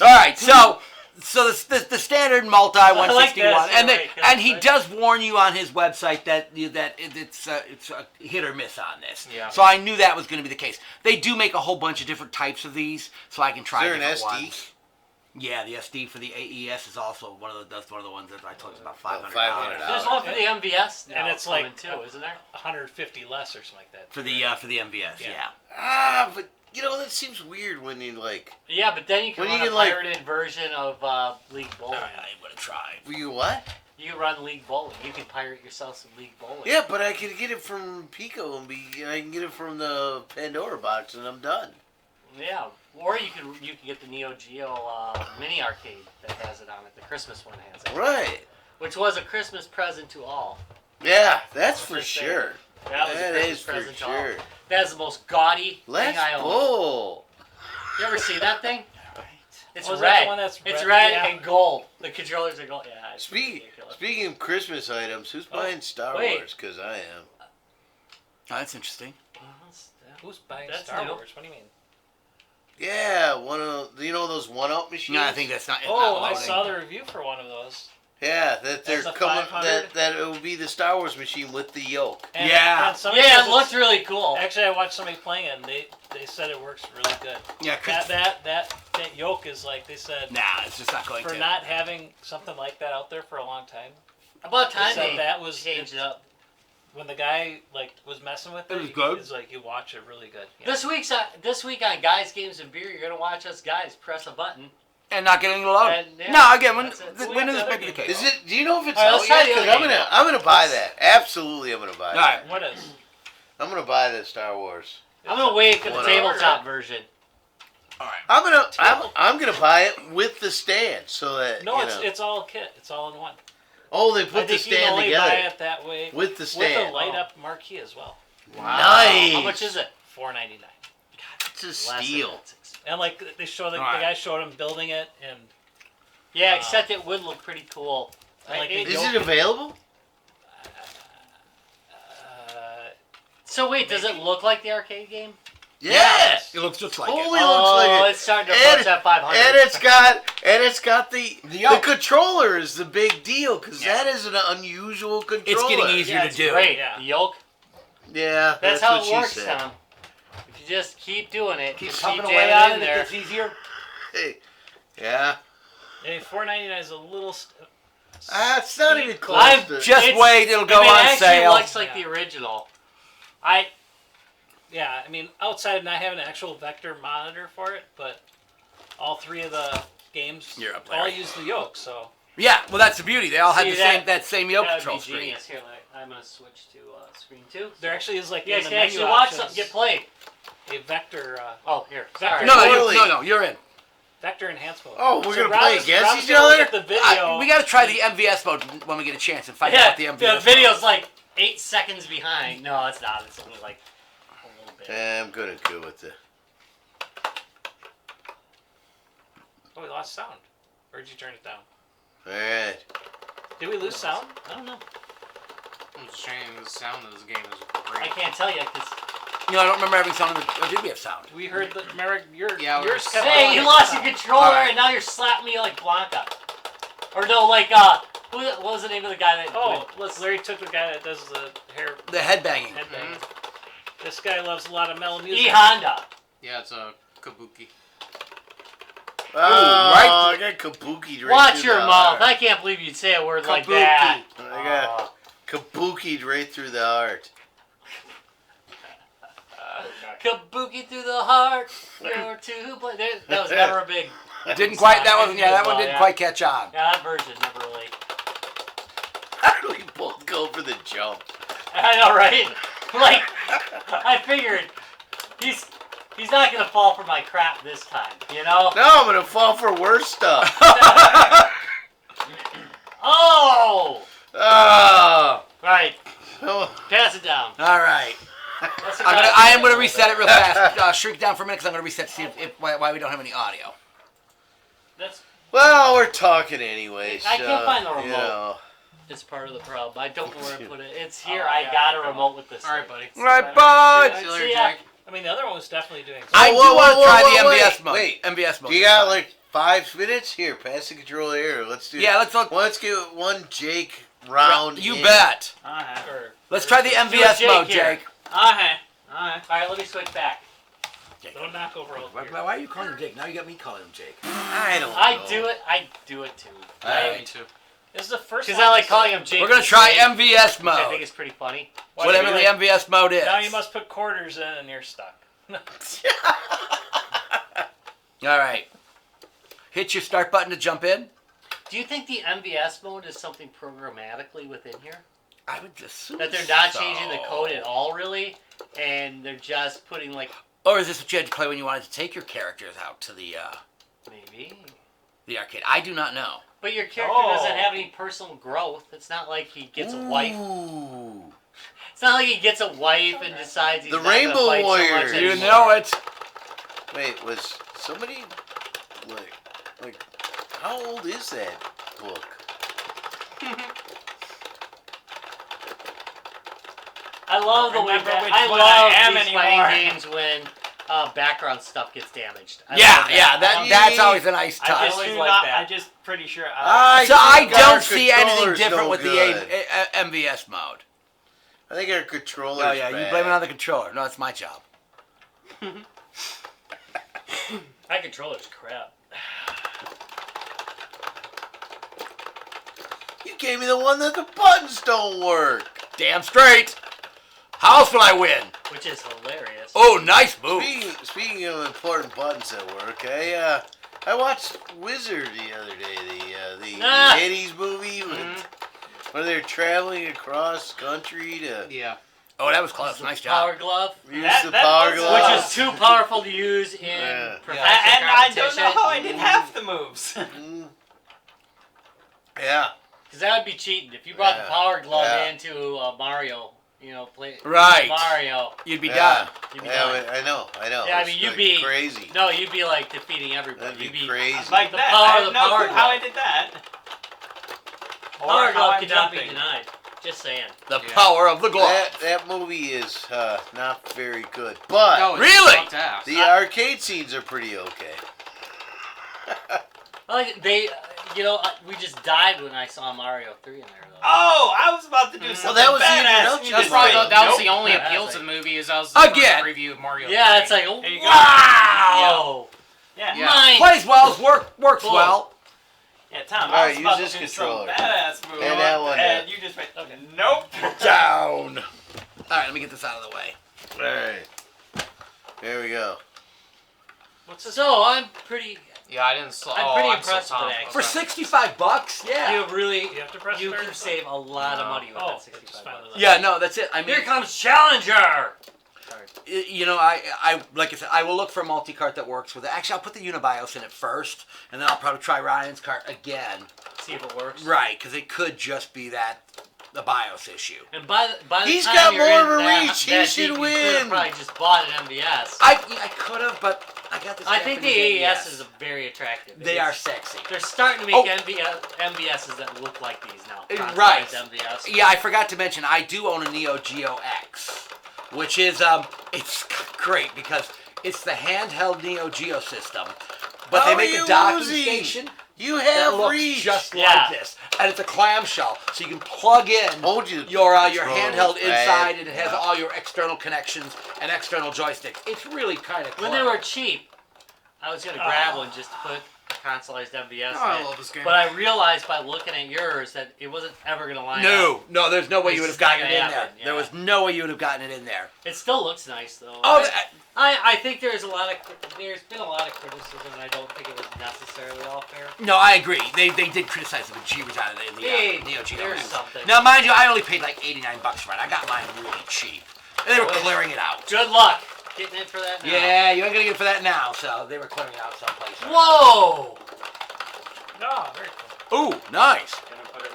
All right, so the standard multi 161, like this, and right, and he does warn you on his website that it's a hit or miss on this. Yeah. So I knew that was going to be the case. They do make a whole bunch of different types of these, so I can try Is there an different SD? ones. Yeah, the SD for the AES is also one of the ones that I told you about $500. $500. There's one for the MVS now And it's coming like too, isn't there? 150 less or something like that. For the MVS, yeah. But that seems weird when you like. Yeah, but then you can When run you a can, like- pirated version of League Bowling. I would have tried. You what? You can run League Bowling. You can pirate yourself some League Bowling. Yeah, but I could get it from Pico I can get it from the Pandora box and I'm done. Yeah, or you can get the NEOGEO mini arcade that has it on it. The Christmas one has it. Right. Which was a Christmas present to all. Yeah, that's for Just saying. sure. That was a That Christmas is for present to all. sure. That is the most gaudy Let's thing I own. pull. You ever see that thing? It's Was that red. the one that's It's red? red Yeah. and gold. The controllers are gold. Yeah. It's ridiculous. Speaking of Christmas items, who's buying Star wait. Wars? Because I am. Oh, that's interesting. Who's buying That's Star new. Wars? What do you mean? Yeah, one of those one-up machines. No, I think that's not. It's Oh, not I loading. saw the review for one of those. Yeah, that they're That's a coming. 500? That it will be the Star Wars machine with the yoke. And, Yeah. and somebody Yeah, says it looked it's- really cool. Actually, I watched somebody playing it, and they said it works really good. Yeah, 'cause- That yoke is like they said Nah, it's just not going for to. not having something like that out there for a long time. About time said they that was changed it up. When the guy was messing with it, was good. It's like you watch it really good. Yeah. This week on Guys, Games, and Beer, you're gonna watch us guys press a button. And not getting the load. And, yeah, No, again, when that's it. when is the this other maybe the game. case? Is it? Do you know if it's All right, out let's try yet? the 'Cause other game. I'm gonna buy that. Absolutely, I'm gonna buy All that. right. What is? I'm gonna buy the Star Wars. I'm gonna wait for the One tabletop version. All right. I'm gonna buy it with the stand so that No, you know. it's all a kit. It's all in one. Oh, they I put the think you can stand only together buy it that way with the with stand. a light up marquee as well. Wow. Nice. How much is it? $4.99. It's a Less than steal. that. And like they show the All right. guy showed him building it, and Yeah, except it would look pretty cool. like It- the Is yoke- it available? So wait, does it look like the arcade game? Yes. It looks just like Holy it. looks like it. It's starting to And- approach that 500. And it's got the yoke. controller is the big deal because Yeah. that is an unusual controller. It's getting easier to it's do. great. Yeah. The yoke. Yeah, That's how what it she works, said. Tom. If you just keep doing it, Keep just pumping keep away jamming on in it. It there. gets easier. Hey, yeah, and $4.99 is a little. it's not even close. I've to, Just It's- wait, it'll go I mean, on it actually sale. looks like Yeah. the original. Yeah, I mean, outside of not having an actual vector monitor for it, but all three of the games You're up, all Larry. use the yoke, so. Yeah, well, that's the beauty. They all have See, the same yoke That would control be screen. genius. Here, I'm gonna switch to screen 2. There actually is like You in guys the can menu actually watch options, something get played. a vector Oh, here. Vector. Sorry. No, Totally. no, you're in. vector enhance mode. Oh, we're So gonna play Rob is against each gonna other? look at the video. We got to try the MVS mode when we get a chance and find Yeah, out the MVS the video's like 8 seconds behind. No, it's not. It's only like a little bit. I'm gonna go with the. Oh, we lost sound. Or did you turn it down? All right. Did we lose sound? I don't know. It's a shame the sound of this game is I great. can't tell you because You know, I don't remember having sound. Or did we have sound? We heard the. Remember, Yeah, we yours were kept hey, going you with lost sound. your controller Alright. and now you're slapping me like Blanca. Or no, like what was the name of the guy that? Oh, Larry took the guy that does the hair The headbanging. headbang. This guy loves a lot of metal music. E Honda. Yeah, it's a Kabuki. Oh, right. I got kabuki right Watch through your the mouth. heart. I can't believe you'd say a word like Kabuki. that. I got kabuki'd right through the heart. Kabuki through the heart. You're too play. That was never a big. Didn't quite. That wasn't. Yeah, that one didn't Yeah. quite catch on. Yeah, that version never really. How do we both go for the jump? I know, right? Like, I figured he's not gonna fall for my crap this time, you know? No, I'm gonna fall for worse stuff. Oh! Oh. Right. Oh. Pass it down. All right. I am going to reset it real fast. Shrink down for a minute because I'm going to reset to see why we don't have any audio. That's. Well, we're talking anyway. I can't find the remote. You know. It's part of the problem. I don't know where I put it. It's here. Oh, I yeah, got I a know. remote with this. All right, thing. buddy. All right, bud. See you See later, ya. Jake. I mean, the other one was definitely doing I do Whoa, want to whoa, try whoa, the wait, MVS mode. wait. MVS mode. You got like 5 minutes? Here, pass the controller here. Let's do. Yeah, let's look. Let's get one Jake round. You in. bet. Uh-huh. Or, Let's try the MVS Jake mode, here. Jake. Uh-huh. All Alright, let me switch back. don't knock over all Why are you calling him Jake? Now you got me calling him Jake. I don't. I know. do it. I do it too. Alright. Me too. This is the first Because time I like this- calling him Jake. We're going to the try Snake, MVS which I think mode. is pretty funny. Why Whatever do the you MVS mode is. Now you must put quarters in and you're stuck. All right. Hit your start button to jump in. Do you think the MVS mode is something programmatically within here? I would assume That they're not so. changing the code at all, really? And they're just putting, like, Or is this what you had to play when you wanted to take your characters out to the maybe. arcade? I do not know. But your character doesn't have any personal growth. It's not like he gets a wife. Ooh. It's not like he gets a wife and decides he's The not gonna Rainbow fight so much Warriors. You anymore. know it. Wait, was somebody like how old is that book? I love the way Remember that which I one love I am these anymore. fighting games when background stuff gets damaged. I Yeah, love yeah. That's always a nice I touch. just always do like not. that. I just pretty sure. So I think our don't see anything controller's different no with good. the MVS mode. I think our controller's Oh yeah, you bad. blame it on the controller. No, it's my job. My controller's crap. You gave me the one that the buttons don't work. Damn straight. How else would I win? Which is hilarious. Oh, nice move. Speaking of important buttons at work, I watched Wizard the other day, the Ah. 80s movie with, where they're traveling across country to Yeah. Oh, that was close. Nice Power job. glove, use That- the that power was- glove. which is too powerful to use in Yeah. professional And I don't competition. know how I did half the moves. Mm. Yeah. Because that would be cheating. If you brought the Yeah. power glove Yeah. into Mario, play Right. Mario, You'd be Yeah. done. you'd be Yeah, done. I know. Yeah, I It's mean, you'd like be- crazy. No, you'd be like defeating everybody. That'd be You'd be crazy. Like The that. power- I have the no power clue how I glove. did that. Or Power how glove I'm cannot be jumping. denied. Just saying. The Yeah. power of the glove. That movie is not very good, but No, it's Really? sucked ass. the arcade scenes are pretty okay. Like we just died when I saw Mario 3 in there though. Oh, I was about to do something that was the badass. introduction. You That's just probably went, that was nope. the only Yeah, appeal that's to the like- movie is that was the Again. first review of Mario. Yeah, 3. it's like There you go. wow. Yeah. Yeah. Mine. Plays well, works Cool. well. Yeah, Tom, All I right, was use about this to do controller. some badass move. And that one, And you just went, nope. Down. All right, let me get this out of the way. All right, there we go. What's this? So I'm pretty. Yeah, I didn't. I'm pretty impressed with it, For $65, yeah. You really. You have to press You start can or save a lot of money with Oh, that just 65 fine bucks. with Yeah, no, that's it. I mean, Here comes Challenger. I like I said, I will look for a multi-cart that works with it. Actually, I'll put the Unibios in it first, and then I'll probably try Ryan's cart again. See if it works. Right, because it could just be the BIOS issue. And by the He's time got you're more in of a that, reach. He that should deep, You win. could have probably just bought an MVS. I could have, but I got this. I think the Japanese AES AES. is very attractive. They are sexy. They're starting to make Oh. MVSs that look like these now. Right. Consoles MVS. Yeah, I forgot to mention, I do own a NEOGEO X, which is it's great because it's the handheld NEOGEO system, but How they are make you a docking losing? station You that have looks reach. just Yeah. like this, and it's a clamshell, so you can plug in Told you your control handheld was bad. inside, and it has Yeah. all your external connections and external joysticks. It's really kind of When they were cheap, I was gonna grab one just to put a consoleized MVS Oh, I in it. love this game. But I realized by looking at yours that it wasn't ever gonna line up. No, there's no way you would It's have gotten not it in gonna there. happen, There yeah. was no way you would have gotten it in there. It still looks nice though. Oh, I think there's been a lot of criticism, and I don't think it was necessarily all fair. no, I agree. They did criticize the bejeebers out of it in the Hey, NEOGEO there's X. something. Now, mind you, I only paid like $89 for it. I got mine really cheap. And they were Well, clearing it out. Good luck getting it for that now. Yeah, you ain't gonna get it for that now, so they were clearing it out someplace. Whoa! No, very cool. Ooh, nice. Gonna put it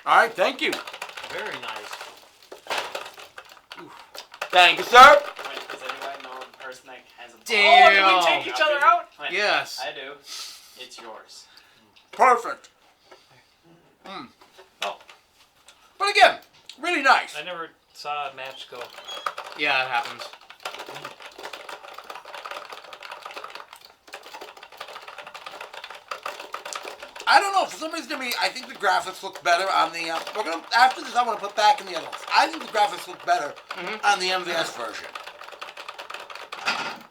All right, thank you. Very nice. Thank you, sir. Wait, does anybody know the person that has a Damn. Oh, did we take each other out? Wait, Yes. I do. It's yours. Perfect. Oh, But again, really nice. I never saw a match go. Yeah, it happens. I don't know. For some reason to me, I think the graphics look better on the. We're gonna after this. I want to put back in the other ones. I think the graphics look better on the MVS version.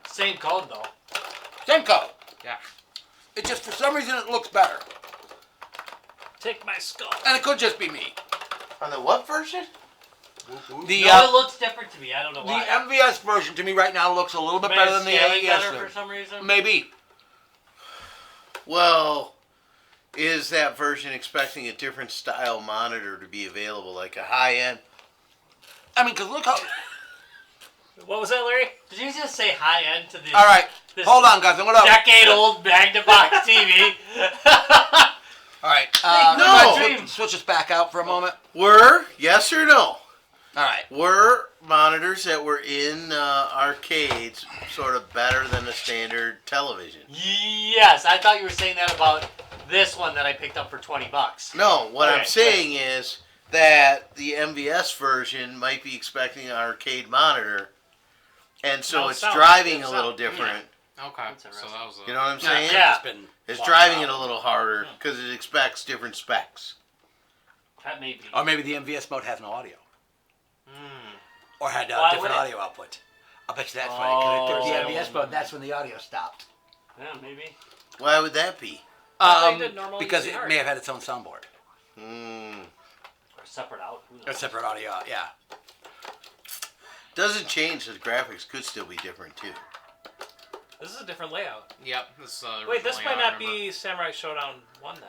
Same code though. Same code. Yeah. It just for some reason it looks better, Take my skull. and it could just be me. On the what version? The No, it looks different to me. I don't know the why. MVS version to me right now looks a little bit better than the Scaling AES better for version. some reason. Maybe. Well, is that version expecting a different style monitor to be available, like a high end? I mean, cause look how. What was that, Larry? Did you just say high end to this? All right, This hold on, guys. I'm gonna. decade-old Magnabox TV. All right. No. Switch us back out for a moment. Were, yes or no, All right. were monitors that were in arcades sort of better than the standard television? Yes, I thought you were saying that about this one that I picked up for $20. No, what I'm Okay, saying is that the MVS version might be expecting an arcade monitor, and so No, it's sound. driving Good a little sound. different. Okay. That's So interesting. that was. You know what I'm saying? Yeah. It's been It's long driving it out. a little harder because it expects different specs. That may be. Or maybe the MVS mode has no audio. Mm. Or had Why different would it? audio output. I bet you that's why. Because it took Oh. the MVS mode, that's when the audio stopped. Yeah, maybe. Why would that be? They did normal Because easy it hard. may have had its own soundboard. Or separate out. Who knows? A separate audio, yeah. Doesn't change. The graphics could still be different too. This is a different layout. Yep. This. Wait, this originally, might I not remember. be Samurai Showdown 1 then.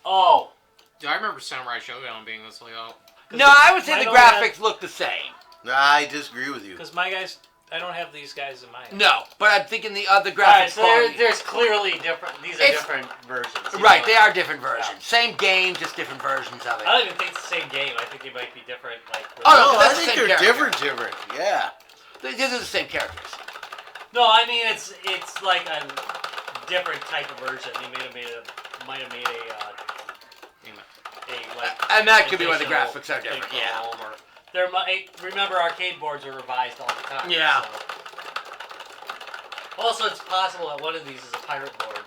Oh. Yeah, I remember Samurai Showdown being this layout. No, I would say mine the only had- graphics look the same. No, I disagree with you. Because my guys, I don't have these guys in mind. No, but I'm thinking the other Alright, graphics so quality. there's clearly different. These are It's- different versions. Right, they are different versions. Same game, just different versions of it. I don't even think it's the same game. I think they might be different. Like. Oh, No, no, I that's the think same they're character. different. Yeah. These are the same characters. No, I mean it's like a different type of version. They might have made a like. And that could be why the additional graphics are different, thing yeah. for them, or there might remember arcade boards are revised all the time. Yeah. So. Also, it's possible that one of these is a pirate board.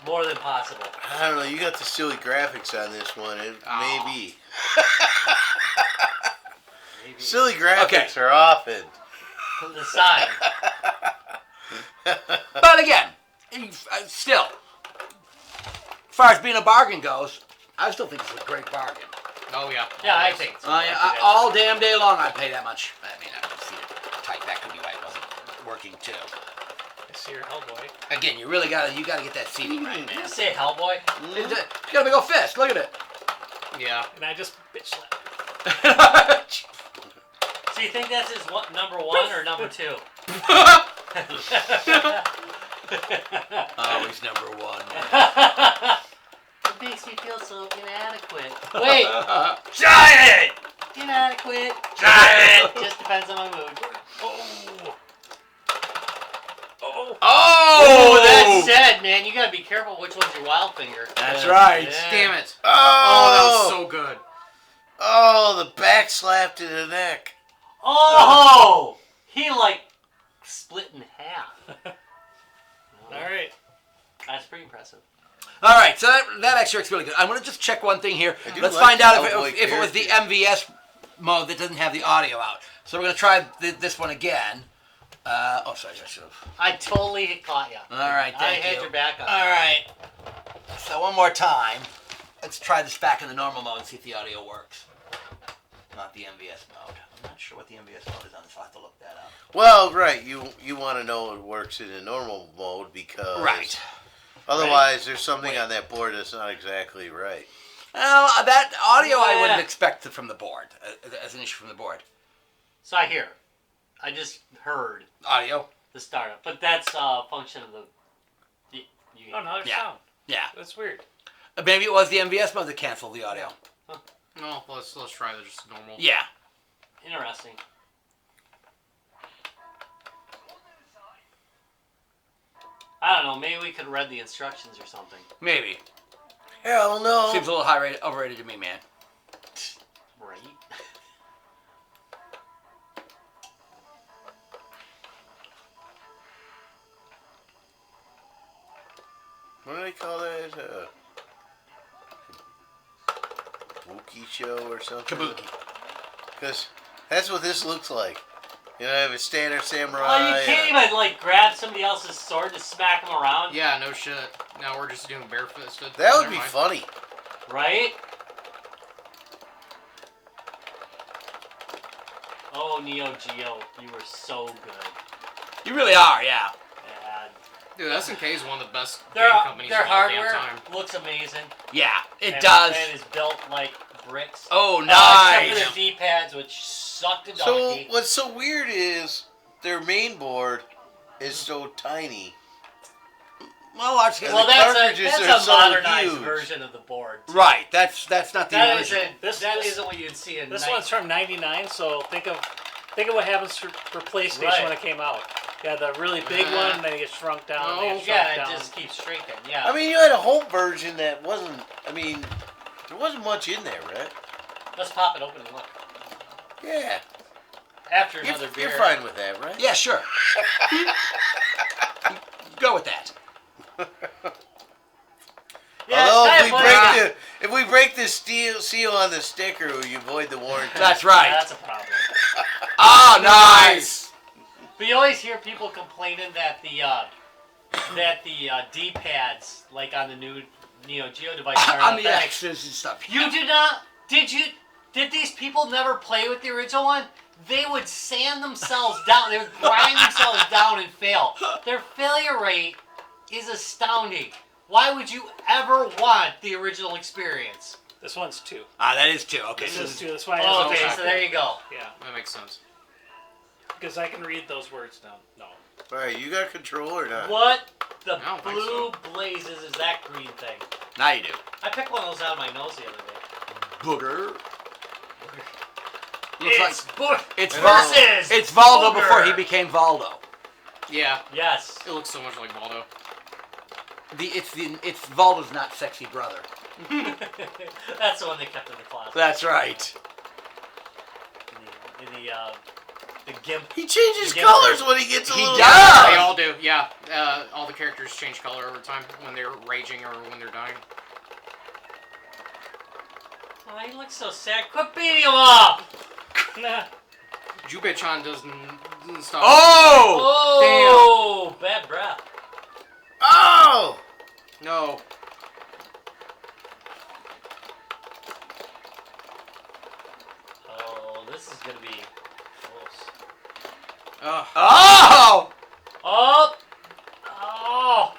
More than possible. I don't know. You got the silly graphics on this one. It may Oh. be. Maybe. Silly graphics are often. The sign. But again, still, as far as being a bargain goes, I still think it's a great bargain. Oh yeah. Yeah, I think. So. Yeah, all damn day long I'd pay that much. I mean, I don't see it tight. That could be why it wasn't working too. I see your Hellboy. Again, you really gotta get that seating right, Did you man. say Hellboy? It's got a big old fist. Look at it. Yeah. And I just bitch slapped. So you think that's his number 1 or number 2? Always number 1. Man. It makes me feel so inadequate. Wait, Giant. inadequate. Giant. Just depends on my mood. Oh, That said, man, you gotta be careful which one's your wild finger. That's right. Yeah. Damn it. Oh, Oh, that was so good. Oh, the back slap to the neck. Oh, he like split in half. Alright. That's pretty impressive. All right, so that actually works really good. I'm going to just check one thing here. I do Let's like find the out Hellboy if it was the character. MVS mode that doesn't have the audio out. So we're going to try this one again. Sorry, I should have. I totally caught you. All right, I thank had you. your back on. All right. So one more time. Let's try this back in the normal mode and see if the audio works. Not the MVS mode. I'm not sure what the MVS mode is on, so I'll have to look that up. Well, right. You want to know it works in a normal mode because Right. otherwise there's something on that board that's not exactly right. Well, that audio I Yeah. wouldn't expect from the board, as an issue from the board. So I hear. I just heard Audio? the startup, but that's a function of the. You, Oh, no, there's Yeah. sound. Yeah. That's weird. Maybe it was the MVS mode that canceled the audio. No, let's try the just normal. Yeah. Interesting. I don't know. Maybe we could have read the instructions or something. Maybe. Hell no. Seems a little overrated to me, man. Right. What do they call that? Wookiee show or something? Kabuki. Because that's what this looks like. You know, I have a standard samurai. Oh, you can't even like grab somebody else's sword to smack them around. Yeah, no shit. Now we're just doing barefisted. That would Never be mind. funny. Right? Oh, NEOGEO, you were so good. You really are, yeah. And Dude, SNK is one of the best their game companies their of all damn hardware time. looks amazing. Yeah, it and, does. And is built like bricks. Oh, Except for nice. the D-pads, which suck to So donkey. what's so weird is their main board is so tiny. Well, large scale. Well, the that's cartridges a are so modernized huge. version of the board. too. Right, that's not the That original. isn't isn't what you'd see in This 19 one's from '99, so think of what happens for PlayStation Right. when it came out. Yeah, the really big one, then it gets shrunk down. Oh, then it gets Yeah, shrunk it down. just keeps shrinking. Yeah. I mean, you had a home version that wasn't. I mean, there wasn't much in there, right? Let's pop it open and look. Yeah. After another beer. You're fine with that, right? Yeah, sure. Go with that. Yeah, Although it's kinda if we break the seal on the sticker, we avoid the warranty. That's right. That's a problem. Oh, nice. But you always hear people complaining that the D-pads, like on the new NEOGEO device, are On the authentic. X's and stuff. You did not. Did these people never play with the original one? They would sand themselves down. They would grind themselves down and fail. Their failure rate is astounding. Why would you ever want the original experience? This one's 2. Ah, that is 2. Okay. This is 2. That's why. Oh, I okay, okay. so there you go. Yeah, That makes sense. because I can read those words down. No. All right, you got control or not? What the I don't think blue blazes is that green thing? Now you do. I picked one of those out of my nose the other day. Booger. It's It's versus Valdo Booger. before he became Valdo. Yeah, Yes. it looks so much like Baldo. It's Valdo's not sexy brother. That's the one they kept in the closet. That's right. In the gimp. He changes You get colors it. when he gets a He little. does. They all do, yeah. All the characters change color over time when they're raging or when they're dying. Oh, he looks so sad. Quit beating him up! Nah. Jubei-chan doesn't stop. Oh! Oh! Bad breath. Oh! No. Oh, this is gonna be close. Ugh. Oh! Oh! Oh!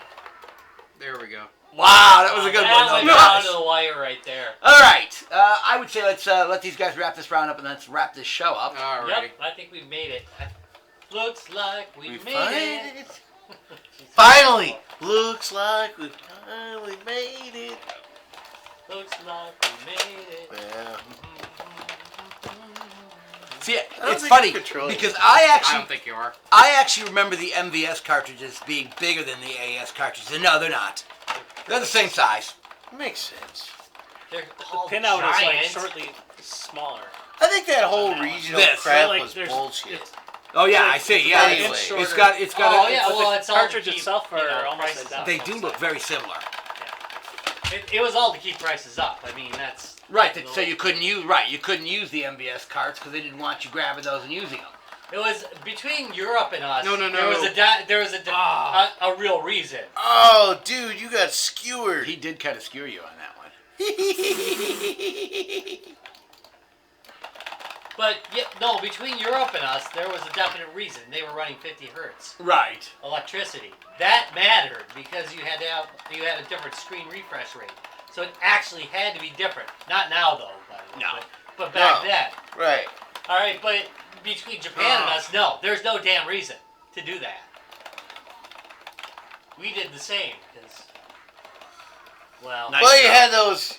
There we go. Wow, that was a good that one. went Though. down Nice. to the wire right there. All right. I would say let's let these guys wrap this round up and let's wrap this show up. Alrighty. Yep, I think we've made it. Looks like we We made it. Finally! Looks like we finally made it. Looks like we made it. Yeah. See, don't it's think funny I'm controlling because it. I don't think you are. I actually remember the MVS cartridges being bigger than the AES cartridges, and no, they're not. They're the same size. Makes sense. They're all Pinout is like giant. shortly smaller. I think that whole regional This. crap Like, was there's- bullshit. it's- Oh yeah, I see. Yeah, Anyway. it's shorter. got Oh yeah, But well the it's all cartridge to keep, itself are almost prices identical. up. They do look very similar. It was all to keep prices up. I mean, that's Right. So you couldn't use the MVS carts because they didn't want you grabbing those and using them. it was between Europe and us. No. There was a real reason. Oh, dude, you got skewered. He did kind of skewer you on that one. But yeah, no, between Europe and us, there was a definite reason. They were running 50 hertz Right. electricity. That mattered because you had a different screen refresh rate. So it actually had to be different. Not now though, by the way, No. but back No. then. Right. All right, but between Japan and us, no, there's no damn reason to do that. We did the same because Well, Nice. Well, you had those,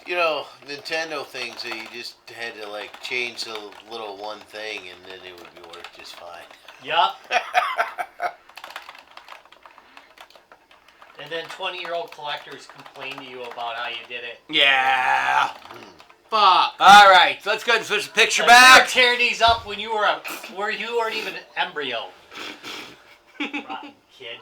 Nintendo things that you just had to like change the little one thing, and then it would be work just fine. yup. And then 20-year-old collectors complain to you about how you did it. Yeah. Fuck. All right, so let's go ahead and switch the picture Like, you back. were tearing these up when you weren't even an embryo. Rotten kid.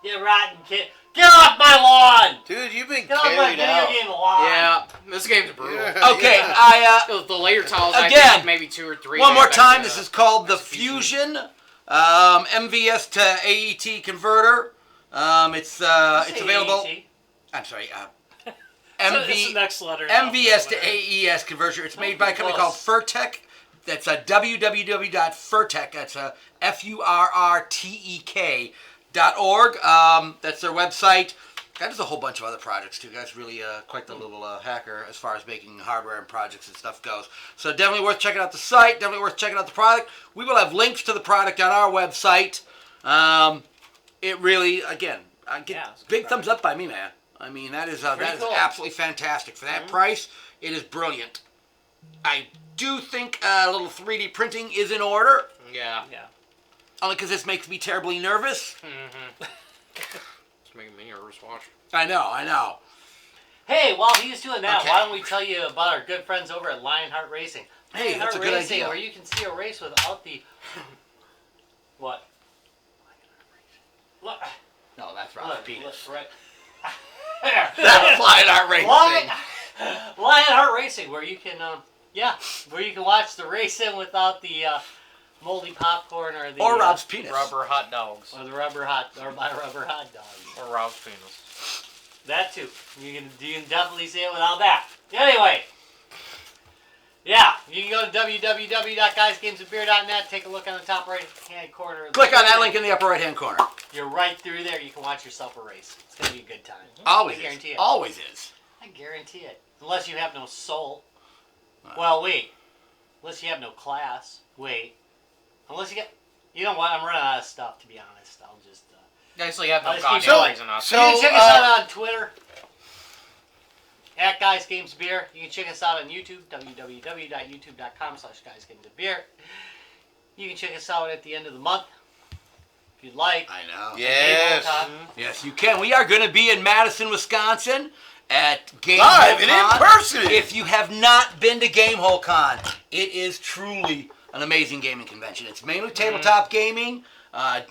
You rotten kid. Get off my lawn! Dude, you've been Get off my carried video out. game lawn! Yeah, this game's brutal. Yeah. Okay, Yeah. The layer tiles, Again, I think maybe 2 or 3. one more back time. to This is called the execution. Fusion MVS to AET converter. It's available. AET. I'm sorry. So it's the next letter. now. MVS to AES converter. It's made by a company called Furtek. That's a www.furtek. That's a FURRTEK.org. That's their website. That is a whole bunch of other projects too. Guys, really quite the little hacker as far as making hardware and projects and stuff goes. So definitely worth checking out the site. Definitely worth checking out the product. We will have links to the product on our website. It really, again, it's a good big thumbs up by me, man. I mean, that is cool. absolutely fantastic. For that price, it is brilliant. I do think a little 3D printing is in order, Yeah. Yeah. only because this makes me terribly nervous. It's making me nervous. Watch. I know. Hey, while he's doing that, Okay. why don't we tell you about our good friends over at Lionheart Racing? Hey, Lionheart that's a good Racing, idea. where you can see a race without the... What? Look, No, that's look, Rob's penis. look, right. There. That's Lionheart Racing. Lionheart Racing, where you can, where you can watch the racing without the moldy popcorn or the Or Rob's penis. Rubber hot dogs. or the my rubber hot dogs. Or Rob's penis. That too. You can definitely see it without that. Anyway. Yeah, you can go to www.guysgamesandbeer.net. Take a look on the top right-hand corner. Click on that link in the upper right-hand corner. You're right through there. You can watch yourself a race. It's going to be a good time. Always I guarantee is. it. Always is. I guarantee it. Unless you have no soul. Well, wait. Unless you have no class. Wait. Unless you get... You know what? I'm running out of stuff, to be honest. I'll just... Actually, have no I'll just keep goddamn going. reason not to. So- You can check us out on Twitter. At Guys Games Beer. You can check us out on YouTube. www.youtube.com/guysgamesbeer. You can check us out at the end of the month. If you'd like. I know. Yes. Yes, you can. We are going to be in Madison, Wisconsin at Game Live and in person. If you have not been to Gamehole Con, it is truly an amazing gaming convention. It's mainly tabletop gaming. But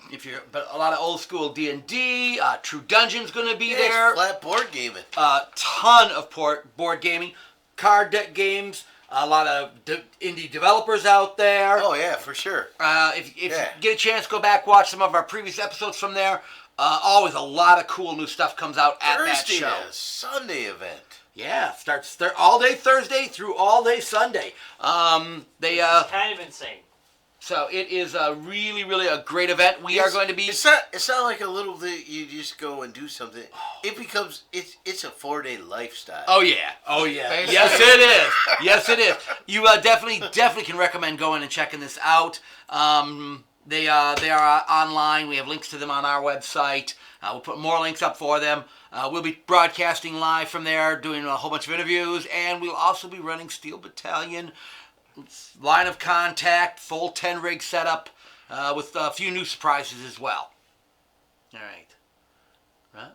a lot of old school D&D. True Dungeon's going to be Yeah, there. it's flat board gaming. Ton of board gaming, card deck games. A lot of indie developers out there. Oh yeah, for sure. If you get a chance, go back, watch some of our previous episodes from there. Always a lot of cool new stuff comes out at that Thursday show. to Sunday event. Yeah, starts all day Thursday through all day Sunday. It's kind of insane. So it is a really a great event. We are going to be. It's not like a little thing you just go and do something. It becomes it's a 4-day lifestyle. Oh yeah. Yes it is. Yes it is. You definitely can recommend going and checking this out. They are online. We have links to them on our website. We'll put more links up for them. We'll be broadcasting live from there, doing a whole bunch of interviews, and we'll also be running Steel Battalion line of contact, full 10 rig setup, with a few new surprises as well. All right. Right?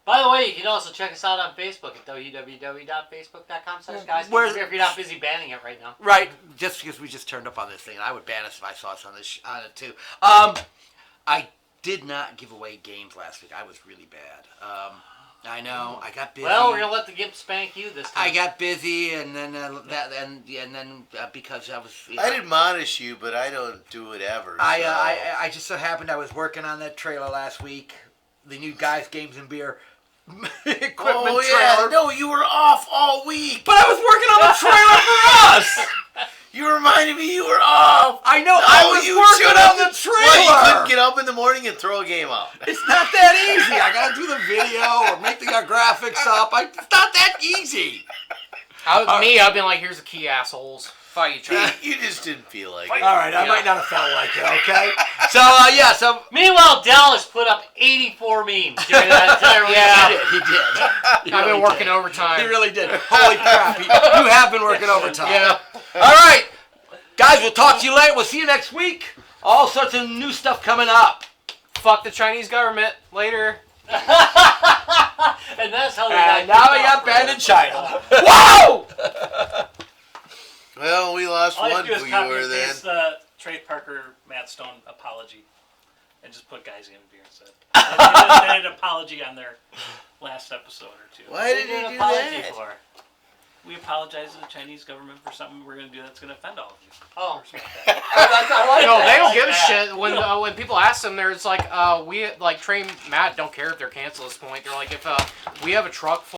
By the way, you can also check us out on Facebook at www.facebook.com/guysgamesbeer if you're not busy banning it right now. Right, just because we just turned up on this thing, and I would ban us if I saw us on this on it too. I did not give away games last week. I was really bad. I know. I got busy. Well, we're gonna let the gimp spank you this time. I got busy, and then because I was. I'd admonish you, but I don't do it ever. I just so happened I was working on that trailer last week, the new Guys Games and Beer equipment trailer. No, you were off all week. But I was working on the trailer for us. You reminded me you were off. I know. No, I was you working should've- on the trailer. Well, you couldn't get up in the morning and throw a game out. It's not that easy. I gotta do the video or make the graphics up. It's not that easy. I've been like, here's the key, assholes. Fight each other. You just didn't feel like All it. right, I might not have felt like it. Okay. So yeah, so Meanwhile, Dallas put up 84 memes during that entire week. Yeah. he did. He I've really been working did. overtime. He really did. Holy crap! You have been working overtime. Yeah. All right, guys. We'll talk to you later. We'll see you next week. All sorts of new stuff coming up. Fuck the Chinese government. Later. And that's how they got And now we kicked got off banned for in China. Whoa! Well, we lost All you one have to do is copy viewer and then. paste the Trey Parker, Matt Stone apology, and just put Guys Game Beer instead. They did an apology on their last episode or two. Why did What you an do apology that? for? We apologize to the Chinese government for something we're going to do that's going to offend all of you. Oh. I like No, that. they don't give a like that. shit when people ask them. There's like we like Trey, Matt don't care if they're canceled at this point. They're like if we have a truck full